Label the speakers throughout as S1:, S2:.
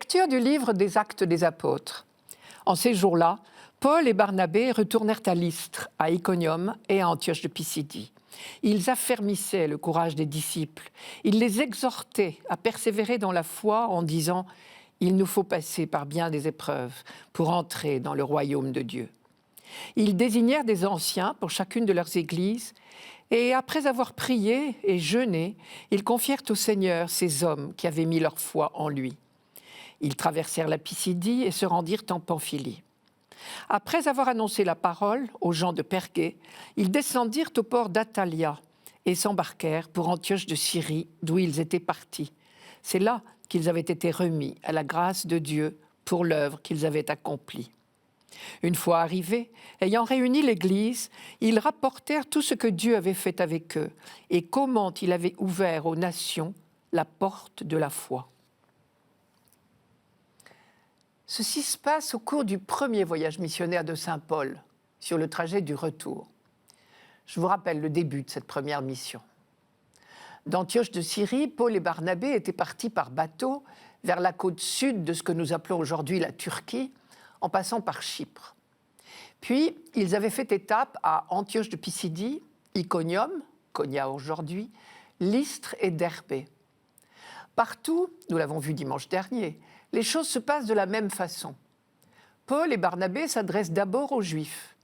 S1: Lecture du livre des Actes des Apôtres. En ces jours-là, Paul et Barnabé retournèrent à Lystre, à Iconium et à Antioche de Pisidie. Ils affermissaient le courage des disciples. Ils les exhortaient à persévérer dans la foi en disant « Il nous faut passer par bien des épreuves pour entrer dans le royaume de Dieu ». Ils désignèrent des anciens pour chacune de leurs églises et après avoir prié et jeûné, ils confièrent au Seigneur ces hommes qui avaient mis leur foi en lui. Ils traversèrent la Pisidie et se rendirent en Pamphylie. Après avoir annoncé la parole aux gens de Pergé, ils descendirent au port d'Attalia et s'embarquèrent pour Antioche de Syrie, d'où ils étaient partis. C'est là qu'ils avaient été remis à la grâce de Dieu pour l'œuvre qu'ils avaient accomplie. Une fois arrivés, ayant réuni l'Église, ils rapportèrent tout ce que Dieu avait fait avec eux et comment il avait ouvert aux nations la porte de la foi. Ceci se passe au cours du premier voyage missionnaire de saint Paul, sur le trajet du retour. Je vous rappelle le début de cette première mission. D'Antioche de Syrie, Paul et Barnabé étaient partis par bateau vers la côte sud de ce que nous appelons aujourd'hui la Turquie, en passant par Chypre. Puis, ils avaient fait étape à Antioche de Pisidie, Iconium, Konia aujourd'hui, Lystre et Derbé. Partout, nous l'avons vu dimanche dernier, les choses se passent de la même façon. Paul et Barnabé s'adressent d'abord aux Juifs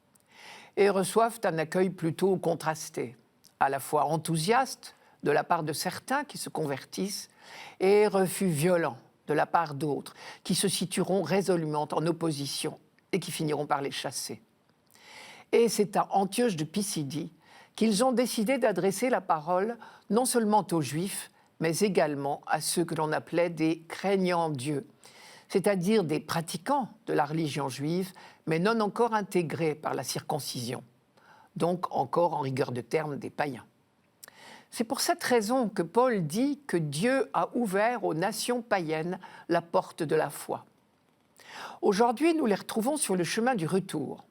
S1: et reçoivent un accueil plutôt contrasté, à la fois enthousiaste de la part de certains qui se convertissent et refus violent de la part d'autres qui se situeront résolument en opposition et qui finiront par les chasser. Et c'est à Antioche de Pisidie qu'ils ont décidé d'adresser la parole non seulement aux Juifs, mais également à ceux que l'on appelait des craignants Dieu, c'est-à-dire des pratiquants de la religion juive, mais non encore intégrés par la circoncision, donc encore en rigueur de terme des païens. C'est pour cette raison que Paul dit que Dieu a ouvert aux nations païennes la porte de la foi. Aujourd'hui, nous les retrouvons sur le chemin du retour.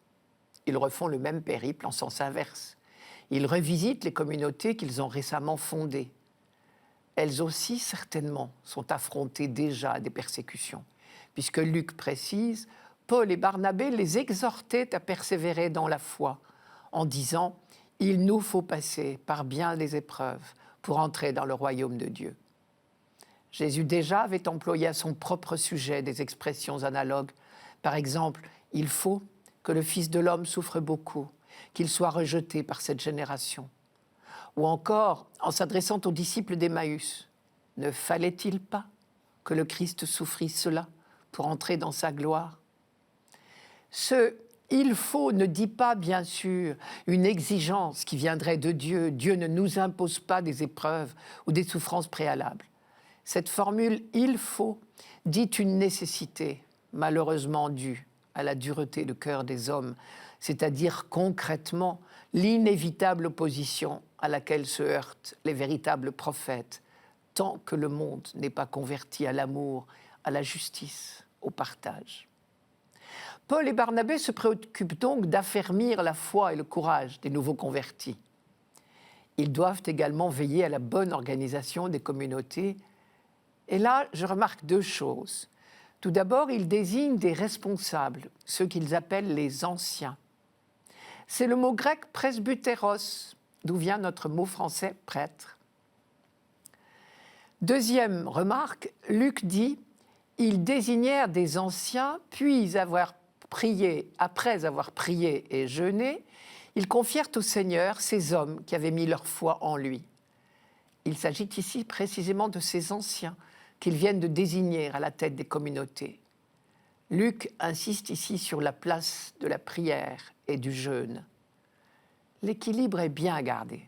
S1: Ils refont le même périple en sens inverse. Ils revisitent les communautés qu'ils ont récemment fondées. Elles aussi, certainement, sont affrontées déjà à des persécutions, puisque Luc précise, Paul et Barnabé les exhortaient à persévérer dans la foi, en disant « Il nous faut passer par bien des épreuves pour entrer dans le royaume de Dieu ». Jésus déjà avait employé à son propre sujet des expressions analogues. Par exemple, « Il faut que le Fils de l'homme souffre beaucoup, qu'il soit rejeté par cette génération ». Ou encore, en s'adressant aux disciples d'Emmaüs, « Ne fallait-il pas que le Christ souffrisse cela pour entrer dans sa gloire ?» Ce « il faut » ne dit pas, bien sûr, une exigence qui viendrait de Dieu. Dieu ne nous impose pas des épreuves ou des souffrances préalables. Cette formule « il faut » dit une nécessité, malheureusement due à la dureté de cœur des hommes, c'est-à-dire concrètement l'inévitable opposition à laquelle se heurtent les véritables prophètes, tant que le monde n'est pas converti à l'amour, à la justice, au partage. Paul et Barnabé se préoccupent donc d'affermir la foi et le courage des nouveaux convertis. Ils doivent également veiller à la bonne organisation des communautés. Et là, je remarque deux choses. Tout d'abord, ils désignent des responsables, ceux qu'ils appellent les anciens. C'est le mot grec presbytéros, d'où vient notre mot français prêtre. Deuxième remarque, Luc dit « Ils désignèrent des anciens, puis après avoir prié et jeûné, ils confièrent au Seigneur ces hommes qui avaient mis leur foi en lui. » Il s'agit ici précisément de ces anciens qu'ils viennent de désigner à la tête des communautés. Luc insiste ici sur la place de la prière et du jeûne. L'équilibre est bien gardé.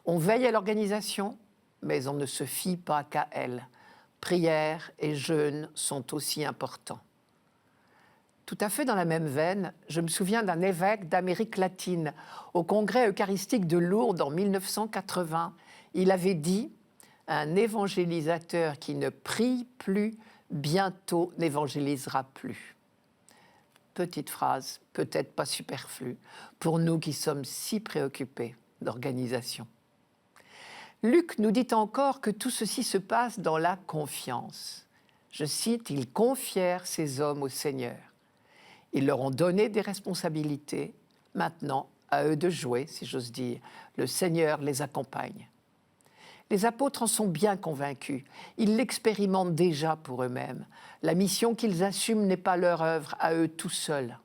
S1: On veille à l'organisation, mais on ne se fie pas qu'à elle. Prière et jeûne sont aussi importants. Tout à fait dans la même veine, je me souviens d'un évêque d'Amérique latine au congrès eucharistique de Lourdes en 1980. Il avait dit « Un évangélisateur qui ne prie plus, bientôt n'évangélisera plus ». Petite phrase, peut-être pas superflue, pour nous qui sommes si préoccupés d'organisation. Luc nous dit encore que tout ceci se passe dans la confiance. Je cite, « Ils confièrent ces hommes au Seigneur. Ils leur ont donné des responsabilités. Maintenant, à eux de jouer, si j'ose dire. Le Seigneur les accompagne. » Les apôtres en sont bien convaincus. Ils l'expérimentent déjà pour eux-mêmes. La mission qu'ils assument n'est pas leur œuvre à eux tout seuls.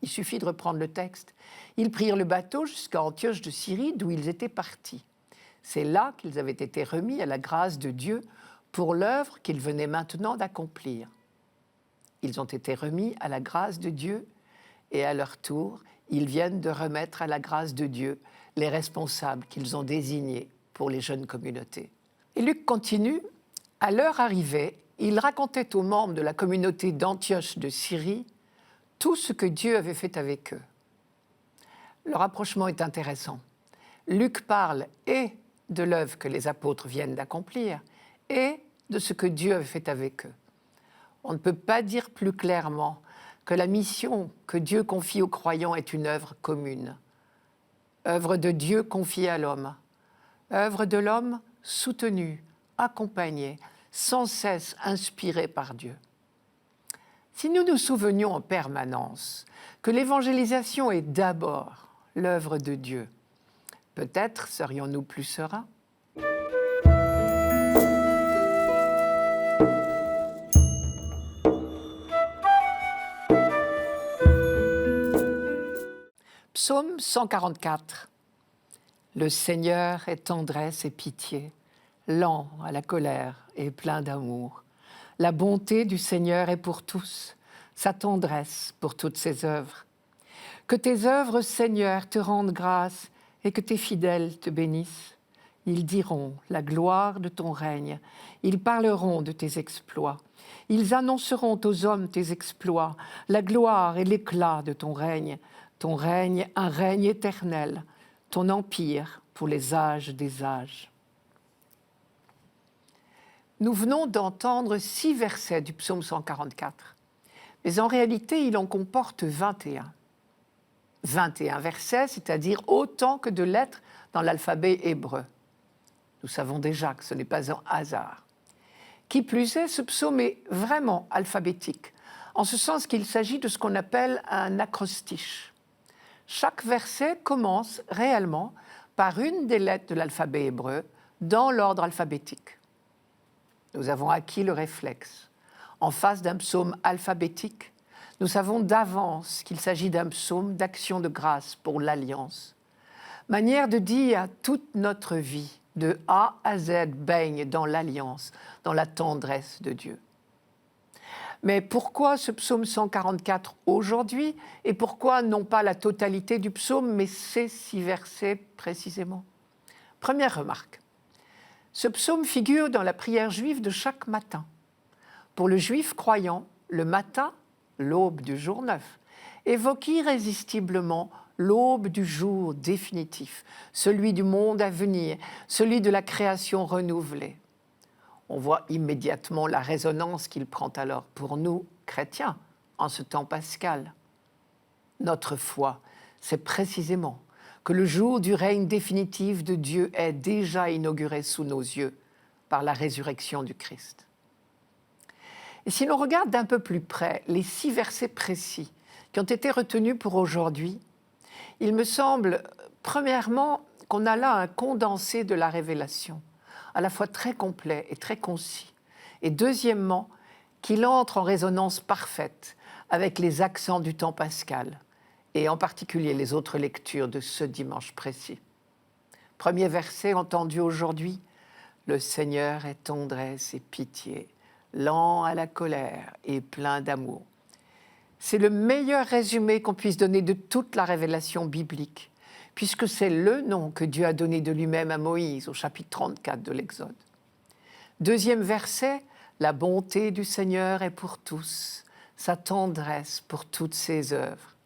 S1: Il suffit de reprendre le texte. Ils prirent le bateau jusqu'à Antioche de Syrie, d'où ils étaient partis. C'est là qu'ils avaient été remis à la grâce de Dieu pour l'œuvre qu'ils venaient maintenant d'accomplir. Ils ont été remis à la grâce de Dieu et à leur tour, ils viennent de remettre à la grâce de Dieu les responsables qu'ils ont désignés pour les jeunes communautés. Et Luc continue, « À leur arrivée, il racontait aux membres de la communauté d'Antioche de Syrie tout ce que Dieu avait fait avec eux. » Le rapprochement est intéressant. Luc parle et de l'œuvre que les apôtres viennent d'accomplir et de ce que Dieu avait fait avec eux. On ne peut pas dire plus clairement que la mission que Dieu confie aux croyants est une œuvre commune. Œuvre de Dieu confiée à l'homme. Œuvre de l'homme soutenue, accompagnée, sans cesse inspirée par Dieu. Si nous nous souvenions en permanence que l'évangélisation est d'abord l'œuvre de Dieu, peut-être serions-nous plus sereins. Psaume 144. Le Seigneur est tendresse et pitié, lent à la colère et plein d'amour. La bonté du Seigneur est pour tous, sa tendresse pour toutes ses œuvres. Que tes œuvres, Seigneur, te rendent grâce et que tes fidèles te bénissent. Ils diront la gloire de ton règne, ils parleront de tes exploits. Ils annonceront aux hommes tes exploits, la gloire et l'éclat de ton règne, un règne éternel, ton empire pour les âges des âges. Nous venons d'entendre 6 versets du psaume 144, mais en réalité, il en comporte 21. 21 versets, c'est-à-dire autant que de lettres dans l'alphabet hébreu. Nous savons déjà que ce n'est pas un hasard. Qui plus est, ce psaume est vraiment alphabétique, en ce sens qu'il s'agit de ce qu'on appelle un acrostiche. Chaque verset commence réellement par une des lettres de l'alphabet hébreu dans l'ordre alphabétique. Nous avons acquis le réflexe. En face d'un psaume alphabétique, nous savons d'avance qu'il s'agit d'un psaume d'action de grâce pour l'Alliance. Manière de dire toute notre vie, de A à Z, baigne dans l'Alliance, dans la tendresse de Dieu. Mais pourquoi ce psaume 144 aujourd'hui et pourquoi non pas la totalité du psaume, mais ces 6 versets précisément? Première remarque. Ce psaume figure dans la prière juive de chaque matin. Pour le juif croyant, le matin, l'aube du jour neuf, évoque irrésistiblement l'aube du jour définitif, celui du monde à venir, celui de la création renouvelée. On voit immédiatement la résonance qu'il prend alors pour nous, chrétiens, en ce temps pascal. Notre foi, c'est précisément que le jour du règne définitif de Dieu est déjà inauguré sous nos yeux par la résurrection du Christ. Et si l'on regarde d'un peu plus près les 6 versets précis qui ont été retenus pour aujourd'hui, il me semble, premièrement, qu'on a là un condensé de la révélation, à la fois très complet et très concis. Et deuxièmement, qu'il entre en résonance parfaite avec les accents du temps pascal, et en particulier les autres lectures de ce dimanche précis. Premier verset entendu aujourd'hui, « Le Seigneur est tendresse et pitié, lent à la colère et plein d'amour. » C'est le meilleur résumé qu'on puisse donner de toute la révélation biblique, puisque c'est le nom que Dieu a donné de lui-même à Moïse au chapitre 34 de l'Exode. Deuxième verset, « La bonté du Seigneur est pour tous, sa tendresse pour toutes ses œuvres. »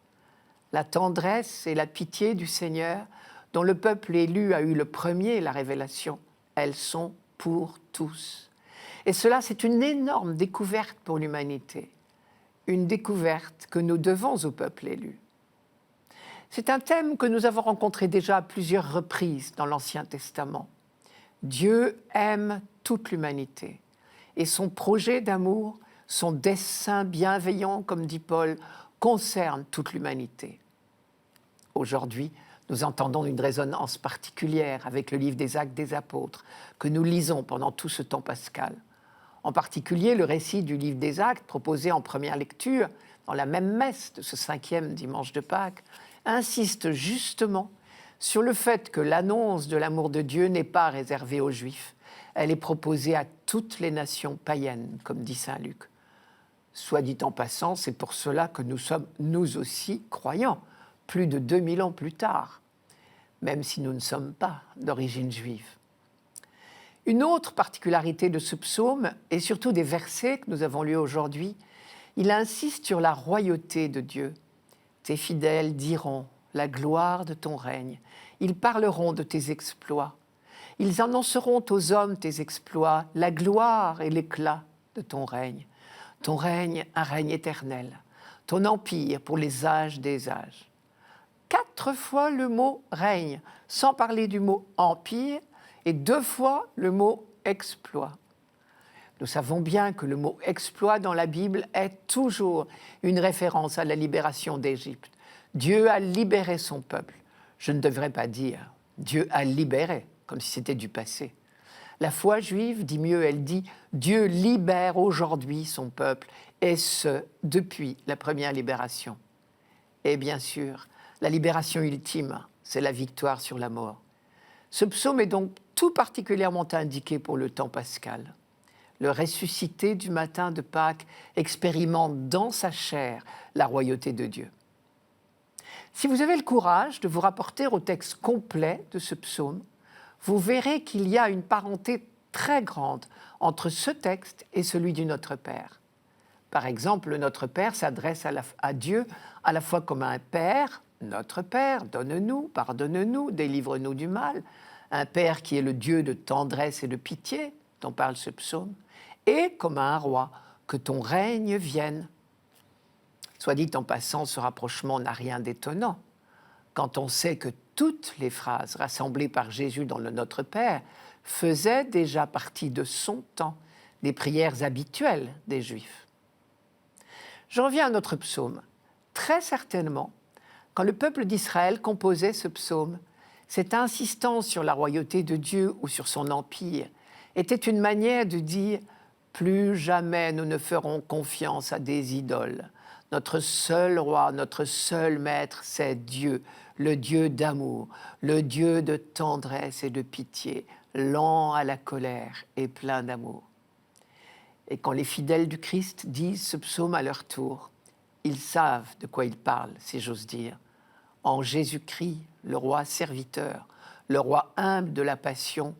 S1: La tendresse et la pitié du Seigneur, dont le peuple élu a eu le premier la révélation, elles sont pour tous. Et cela, c'est une énorme découverte pour l'humanité, une découverte que nous devons au peuple élu. C'est un thème que nous avons rencontré déjà à plusieurs reprises dans l'Ancien Testament. Dieu aime toute l'humanité et son projet d'amour, son dessein bienveillant, comme dit Paul, concerne toute l'humanité. Aujourd'hui, nous entendons une résonance particulière avec le livre des Actes des Apôtres que nous lisons pendant tout ce temps pascal. En particulier, le récit du livre des Actes, proposé en première lecture dans la même messe de ce 5e dimanche de Pâques, insiste justement sur le fait que l'annonce de l'amour de Dieu n'est pas réservée aux Juifs. Elle est proposée à toutes les nations païennes, comme dit saint Luc. Soit dit en passant, c'est pour cela que nous sommes, nous aussi, croyants, plus de 2000 ans plus tard, même si nous ne sommes pas d'origine juive. Une autre particularité de ce psaume, et surtout des versets que nous avons lus aujourd'hui, il insiste sur la royauté de Dieu. Tes fidèles diront la gloire de ton règne. Ils parleront de tes exploits. Ils annonceront aux hommes tes exploits, la gloire et l'éclat de ton règne. Ton règne, un règne éternel. Ton empire pour les âges des âges. 4 fois le mot règne, sans parler du mot empire, et 2 fois le mot exploit. Nous savons bien que le mot exploit dans la Bible est toujours une référence à la libération d'Égypte. Dieu a libéré son peuple. Je ne devrais pas dire Dieu a libéré, comme si c'était du passé. La foi juive dit mieux, elle dit Dieu libère aujourd'hui son peuple, et ce, depuis la première libération. Et bien sûr, la libération ultime, c'est la victoire sur la mort. Ce psaume est donc tout particulièrement indiqué pour le temps pascal. Le ressuscité du matin de Pâques expérimente dans sa chair la royauté de Dieu. Si vous avez le courage de vous rapporter au texte complet de ce psaume, vous verrez qu'il y a une parenté très grande entre ce texte et celui du Notre Père. Par exemple, le Notre Père s'adresse à Dieu à la fois comme un Père, notre Père, donne-nous, pardonne-nous, délivre-nous du mal, un Père qui est le Dieu de tendresse et de pitié, dont parle ce psaume, et comme un roi, que ton règne vienne. Soit dit en passant, ce rapprochement n'a rien d'étonnant, quand on sait que toutes les phrases rassemblées par Jésus dans le Notre Père faisaient déjà partie de son temps, des prières habituelles des Juifs. Je reviens à notre psaume. Très certainement, quand le peuple d'Israël composait ce psaume, cette insistance sur la royauté de Dieu ou sur son empire était une manière de dire « Plus jamais nous ne ferons confiance à des idoles. Notre seul roi, notre seul maître, c'est Dieu, le Dieu d'amour, le Dieu de tendresse et de pitié, lent à la colère et plein d'amour. » Et quand les fidèles du Christ disent ce psaume à leur tour, ils savent de quoi ils parlent, si j'ose dire. En Jésus-Christ, le roi serviteur, le roi humble de la passion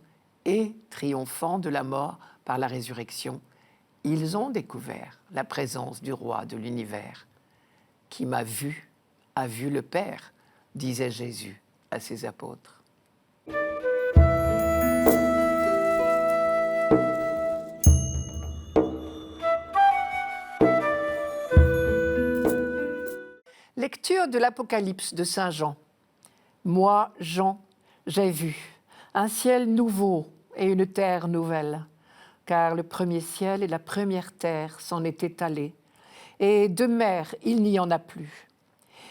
S1: et triomphant de la mort par la résurrection, ils ont découvert la présence du roi de l'univers. Qui m'a vu, a vu le Père, disait Jésus à ses apôtres. Lecture de l'Apocalypse de Saint Jean. Moi, Jean, j'ai vu un ciel nouveau et une terre nouvelle, car le premier ciel et la première terre s'en étaient allés, et de mer il n'y en a plus.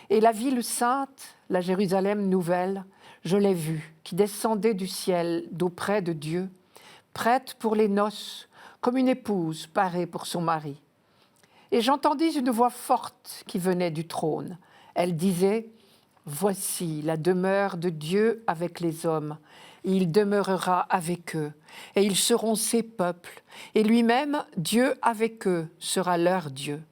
S1: Et la ville sainte, la Jérusalem nouvelle, je l'ai vue, qui descendait du ciel d'auprès de Dieu, prête pour les noces, comme une épouse parée pour son mari. Et j'entendis une voix forte qui venait du trône. Elle disait « Voici la demeure de Dieu avec les hommes. Il demeurera avec eux, et ils seront ses peuples. Et lui-même, Dieu avec eux, sera leur Dieu.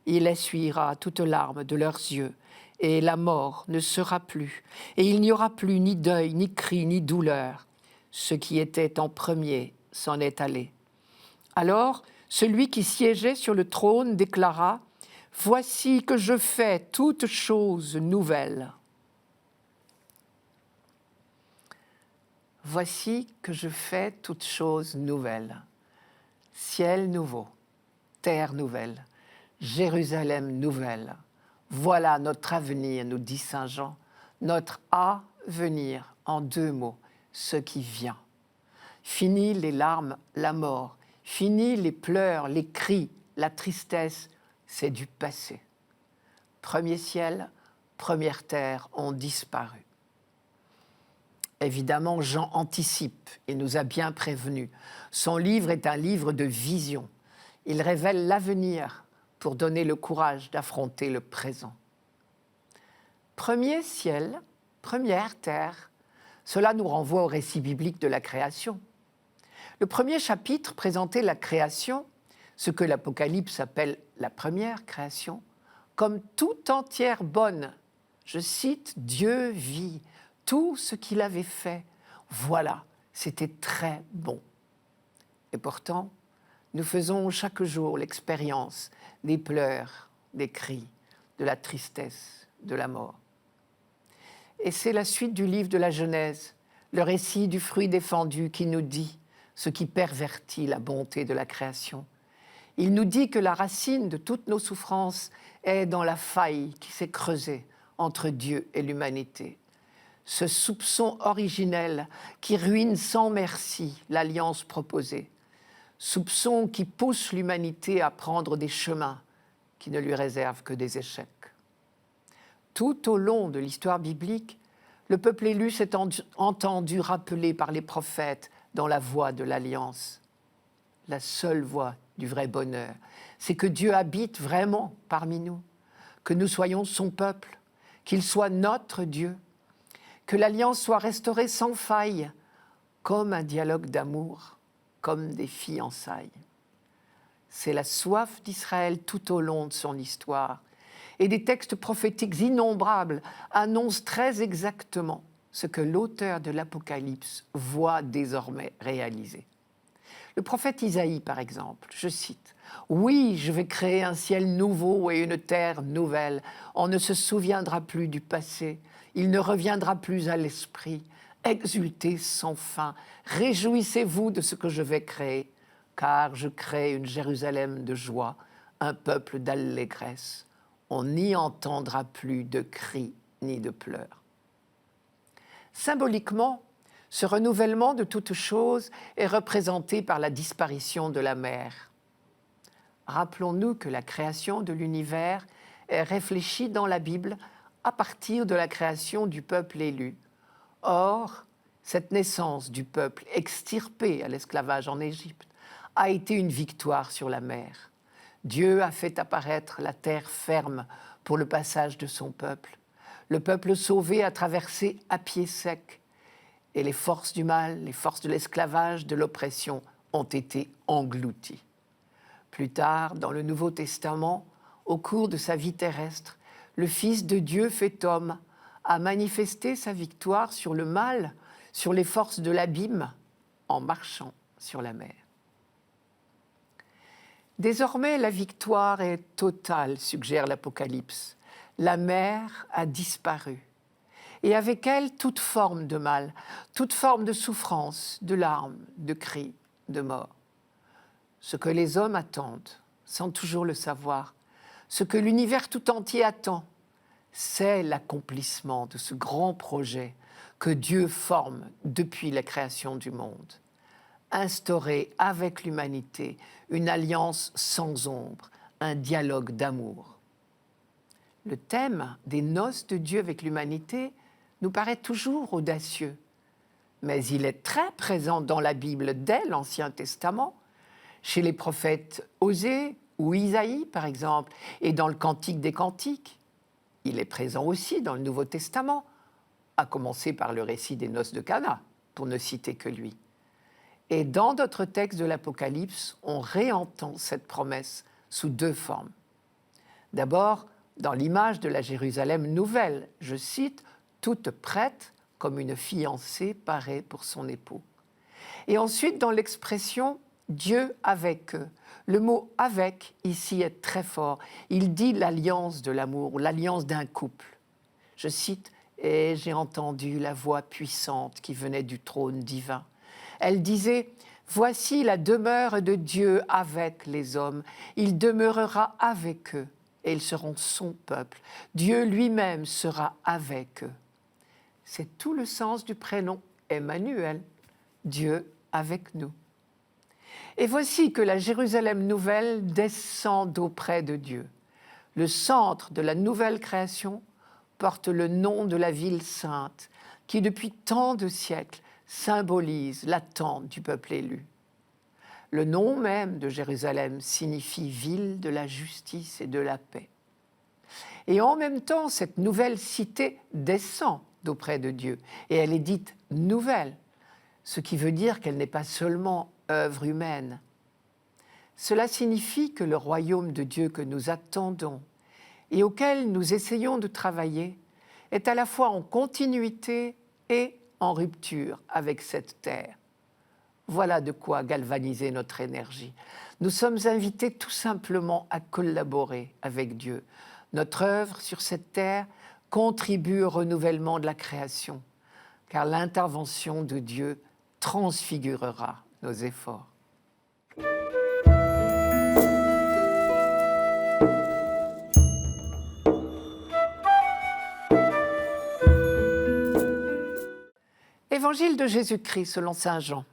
S1: Il essuiera toute larme de leurs yeux, et la mort ne sera plus. Et il n'y aura plus ni deuil, ni cri, ni douleur. Ce qui était en premier s'en est allé. » Alors, celui qui siégeait sur le trône déclara « Voici que je fais toutes choses nouvelles. » Voici que je fais toutes choses nouvelles. Ciel nouveau, terre nouvelle, Jérusalem nouvelle. Voilà notre avenir, nous dit saint Jean, notre avenir en 2 mots, ce qui vient. Fini les larmes, la mort, Fini les pleurs, les cris, la tristesse, c'est du passé. Premier ciel, première terre ont disparu. Évidemment, Jean anticipe et nous a bien prévenus. Son livre est un livre de vision. Il révèle l'avenir pour donner le courage d'affronter le présent. Premier ciel, première terre, cela nous renvoie au récit biblique de la création. Le premier chapitre présentait la création, ce que l'Apocalypse appelle la première création, comme tout entière bonne. Je cite, « Dieu vit tout ce qu'il avait fait. Voilà, c'était très bon. » Et pourtant, nous faisons chaque jour l'expérience des pleurs, des cris, de la tristesse, de la mort. Et c'est la suite du livre de la Genèse, le récit du fruit défendu qui nous dit ce qui pervertit la bonté de la création. Il nous dit que la racine de toutes nos souffrances est dans la faille qui s'est creusée entre Dieu et l'humanité. Ce soupçon originel qui ruine sans merci l'alliance proposée. Soupçon qui pousse l'humanité à prendre des chemins qui ne lui réservent que des échecs. Tout au long de l'histoire biblique, le peuple élu s'est entendu rappeler par les prophètes dans la voie de l'alliance. La seule voie du vrai bonheur, c'est que Dieu habite vraiment parmi nous, que nous soyons son peuple, qu'il soit notre Dieu, que l'alliance soit restaurée sans faille, comme un dialogue d'amour, comme des fiançailles. C'est la soif d'Israël tout au long de son histoire, et des textes prophétiques innombrables annoncent très exactement ce que l'auteur de l'Apocalypse voit désormais réaliser. Le prophète Isaïe, par exemple, je cite, « Oui, je vais créer un ciel nouveau et une terre nouvelle. On ne se souviendra plus du passé, il ne reviendra plus à l'esprit. Exultez sans fin, réjouissez-vous de ce que je vais créer, car je crée une Jérusalem de joie, un peuple d'allégresse. On n'y entendra plus de cris ni de pleurs. » Symboliquement, ce renouvellement de toutes choses est représenté par la disparition de la mer. Rappelons-nous que la création de l'univers est réfléchie dans la Bible à partir de la création du peuple élu. Or, cette naissance du peuple extirpé à l'esclavage en Égypte a été une victoire sur la mer. Dieu a fait apparaître la terre ferme pour le passage de son peuple. Le peuple sauvé a traversé à pied sec. Et les forces du mal, les forces de l'esclavage, de l'oppression ont été englouties. Plus tard, dans le Nouveau Testament, au cours de sa vie terrestre, le Fils de Dieu fait homme a manifesté sa victoire sur le mal, sur les forces de l'abîme, en marchant sur la mer. Désormais, la victoire est totale, suggère l'Apocalypse. La mer a disparu. Et avec elle, toute forme de mal, toute forme de souffrance, de larmes, de cris, de mort. Ce que les hommes attendent, sans toujours le savoir, ce que l'univers tout entier attend, c'est l'accomplissement de ce grand projet que Dieu forme depuis la création du monde. Instaurer avec l'humanité une alliance sans ombre, un dialogue d'amour. Le thème des noces de Dieu avec l'humanité nous paraît toujours audacieux, mais il est très présent dans la Bible dès l'Ancien Testament, chez les prophètes Osée ou Isaïe, par exemple, et dans le Cantique des Cantiques. Il est présent aussi dans le Nouveau Testament, à commencer par le récit des noces de Cana, pour ne citer que lui. Et dans d'autres textes de l'Apocalypse, on réentend cette promesse sous deux formes. D'abord, dans l'image de la Jérusalem nouvelle, je cite, « toute prête comme une fiancée parée pour son époux ». Et ensuite, dans l'expression « Dieu avec eux ». Le mot « avec » ici est très fort. Il dit l'alliance de l'amour, l'alliance d'un couple. Je cite, « Et j'ai entendu la voix puissante qui venait du trône divin. Elle disait, « Voici la demeure de Dieu avec les hommes. Il demeurera avec eux et ils seront son peuple. Dieu lui-même sera avec eux. » C'est tout le sens du prénom Emmanuel, Dieu avec nous. Et voici que la Jérusalem nouvelle descend d'auprès de Dieu. Le centre de la nouvelle création porte le nom de la ville sainte, qui depuis tant de siècles symbolise l'attente du peuple élu. Le nom même de Jérusalem signifie ville de la justice et de la paix. Et en même temps, cette nouvelle cité descend d'auprès de Dieu, et elle est dite nouvelle, ce qui veut dire qu'elle n'est pas seulement œuvre humaine. Cela signifie que le royaume de Dieu que nous attendons et auquel nous essayons de travailler est à la fois en continuité et en rupture avec cette terre. Voilà de quoi galvaniser notre énergie. Nous sommes invités tout simplement à collaborer avec Dieu. Notre œuvre sur cette terre contribue au renouvellement de la création, car l'intervention de Dieu transfigurera nos efforts. Évangile de Jésus-Christ selon saint Jean.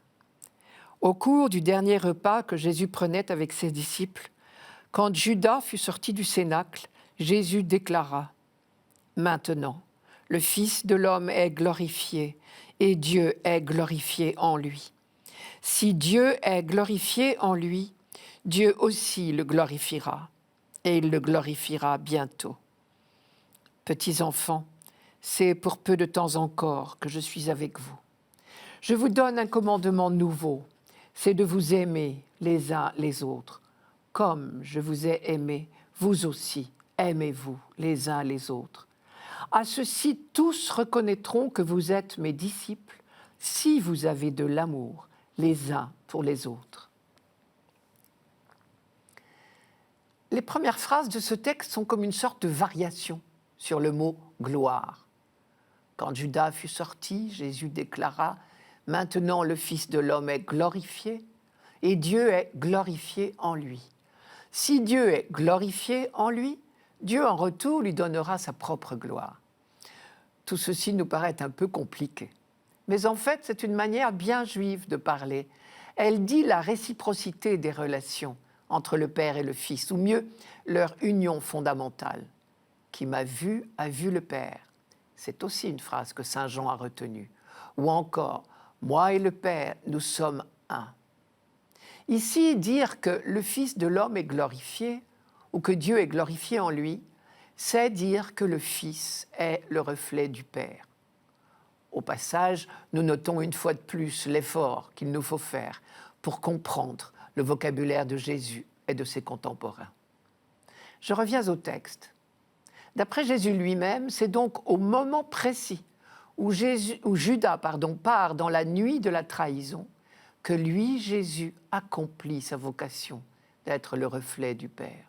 S1: Au cours du dernier repas que Jésus prenait avec ses disciples, quand Judas fut sorti du cénacle, Jésus déclara « Maintenant, le Fils de l'homme est glorifié et Dieu est glorifié en lui. Si Dieu est glorifié en lui, Dieu aussi le glorifiera et il le glorifiera bientôt. Petits enfants, c'est pour peu de temps encore que je suis avec vous. Je vous donne un commandement nouveau, c'est de vous aimer les uns les autres. Comme je vous ai aimés, vous aussi, aimez-vous les uns les autres. À ceci, tous reconnaîtront que vous êtes mes disciples si vous avez de l'amour les uns pour les autres. Les premières phrases de ce texte sont comme une sorte de variation sur le mot « gloire ». Quand Judas fut sorti, Jésus déclara « Maintenant le Fils de l'homme est glorifié et Dieu est glorifié en lui. Si Dieu est glorifié en lui, Dieu en retour lui donnera sa propre gloire. » Tout ceci nous paraît un peu compliqué. Mais en fait, c'est une manière bien juive de parler. Elle dit la réciprocité des relations entre le Père et le Fils, ou mieux, leur union fondamentale. « Qui m'a vu a vu le Père ». C'est aussi une phrase que saint Jean a retenue. Ou encore, « Moi et le Père, nous sommes un ». Ici, dire que le Fils de l'homme est glorifié, ou que Dieu est glorifié en lui, c'est dire que le Fils est le reflet du Père. Au passage, nous notons une fois de plus l'effort qu'il nous faut faire pour comprendre le vocabulaire de Jésus et de ses contemporains. Je reviens au texte. D'après Jésus lui-même, c'est donc au moment précis où Judas part dans la nuit de la trahison que lui, Jésus, accomplit sa vocation d'être le reflet du Père.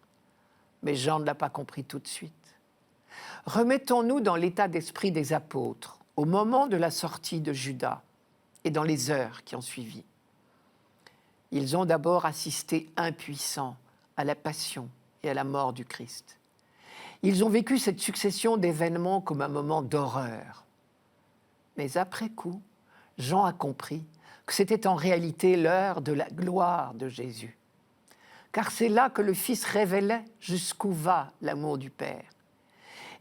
S1: Mais Jean ne l'a pas compris tout de suite. Remettons-nous dans l'état d'esprit des apôtres, au moment de la sortie de Judas et dans les heures qui ont suivi. Ils ont d'abord assisté impuissants à la passion et à la mort du Christ. Ils ont vécu cette succession d'événements comme un moment d'horreur. Mais après coup, Jean a compris que c'était en réalité l'heure de la gloire de Jésus. Car c'est là que le Fils révélait jusqu'où va l'amour du Père.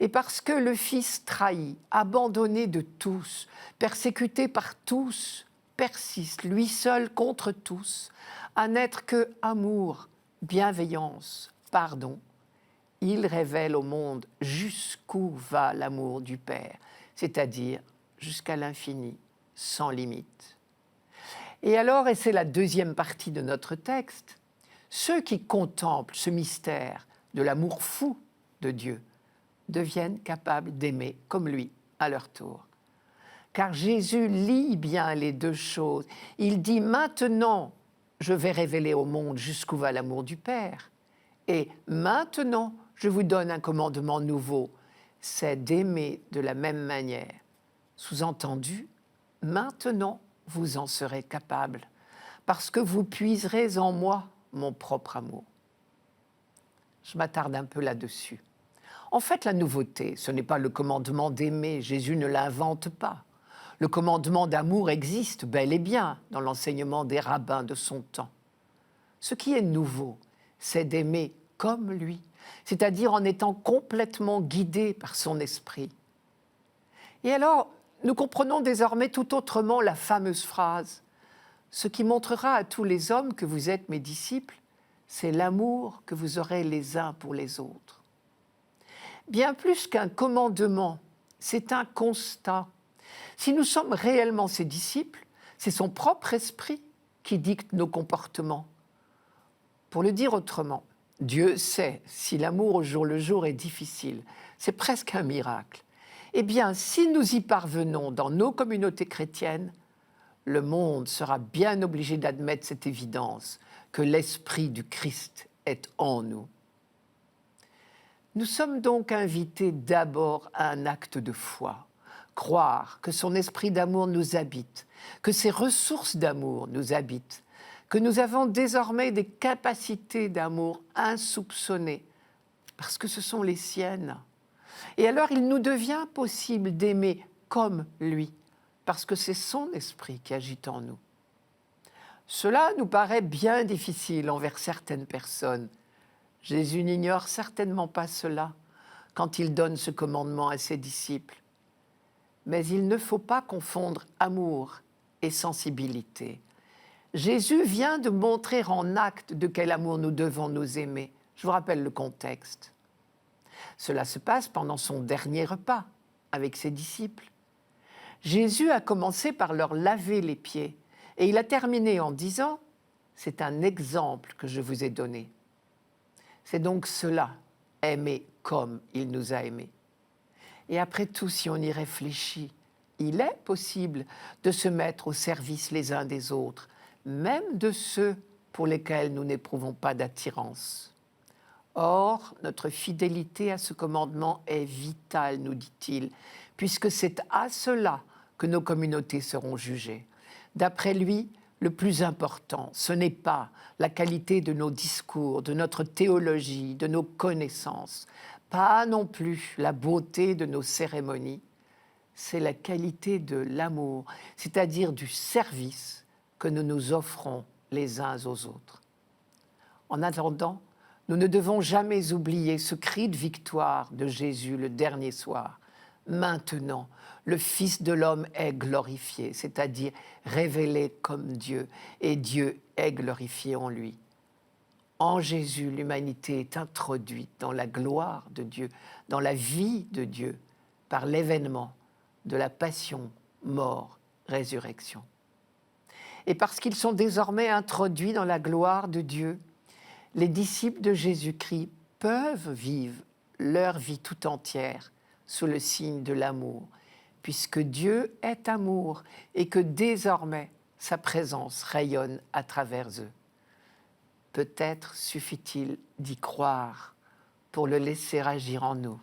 S1: Et parce que le Fils trahi, abandonné de tous, persécuté par tous, persiste, lui seul contre tous, à n'être que amour, bienveillance, pardon, il révèle au monde jusqu'où va l'amour du Père, c'est-à-dire jusqu'à l'infini, sans limite. Et alors, et c'est la deuxième partie de notre texte, ceux qui contemplent ce mystère de l'amour fou de Dieu deviennent capables d'aimer comme lui à leur tour. Car Jésus lie bien les deux choses. Il dit « Maintenant, je vais révéler au monde jusqu'où va l'amour du Père. Et maintenant, je vous donne un commandement nouveau, c'est d'aimer de la même manière. » Sous-entendu, maintenant, vous en serez capables, parce que vous puiserez en moi mon propre amour. Je m'attarde un peu là-dessus. En fait, la nouveauté, ce n'est pas le commandement d'aimer, Jésus ne l'invente pas. Le commandement d'amour existe bel et bien dans l'enseignement des rabbins de son temps. Ce qui est nouveau, c'est d'aimer comme lui, c'est-à-dire en étant complètement guidé par son esprit. Et alors, nous comprenons désormais tout autrement la fameuse phrase « Ce qui montrera à tous les hommes que vous êtes mes disciples, c'est l'amour que vous aurez les uns pour les autres. » Bien plus qu'un commandement, c'est un constat. Si nous sommes réellement ses disciples, c'est son propre esprit qui dicte nos comportements. Pour le dire autrement, Dieu sait si l'amour au jour le jour est difficile. C'est presque un miracle. Eh bien, si nous y parvenons dans nos communautés chrétiennes, le monde sera bien obligé d'admettre cette évidence, que l'esprit du Christ est en nous. Nous sommes donc invités d'abord à un acte de foi, croire que son esprit d'amour nous habite, que ses ressources d'amour nous habitent, que nous avons désormais des capacités d'amour insoupçonnées, parce que ce sont les siennes. Et alors il nous devient possible d'aimer comme lui, parce que c'est son esprit qui agit en nous. Cela nous paraît bien difficile envers certaines personnes. Jésus n'ignore certainement pas cela quand il donne ce commandement à ses disciples. Mais il ne faut pas confondre amour et sensibilité. Jésus vient de montrer en acte de quel amour nous devons nous aimer. Je vous rappelle le contexte. Cela se passe pendant son dernier repas avec ses disciples. Jésus a commencé par leur laver les pieds et il a terminé en disant « C'est un exemple que je vous ai donné ». C'est donc cela, aimer comme il nous a aimés. Et après tout, si on y réfléchit, il est possible de se mettre au service les uns des autres, même de ceux pour lesquels nous n'éprouvons pas d'attirance. Or, notre fidélité à ce commandement est vitale, nous dit-il, puisque c'est à cela que nos communautés seront jugées. D'après lui, le plus important, ce n'est pas la qualité de nos discours, de notre théologie, de nos connaissances, pas non plus la beauté de nos cérémonies, c'est la qualité de l'amour, c'est-à-dire du service que nous nous offrons les uns aux autres. En attendant, nous ne devons jamais oublier ce cri de victoire de Jésus le dernier soir. Maintenant, le Fils de l'homme est glorifié, c'est-à-dire révélé comme Dieu, et Dieu est glorifié en lui. En Jésus, l'humanité est introduite dans la gloire de Dieu, dans la vie de Dieu, par l'événement de la passion, mort, résurrection. Et parce qu'ils sont désormais introduits dans la gloire de Dieu, les disciples de Jésus-Christ peuvent vivre leur vie tout entière sous le signe de l'amour, puisque Dieu est amour et que désormais sa présence rayonne à travers eux. Peut-être suffit-il d'y croire pour le laisser agir en nous.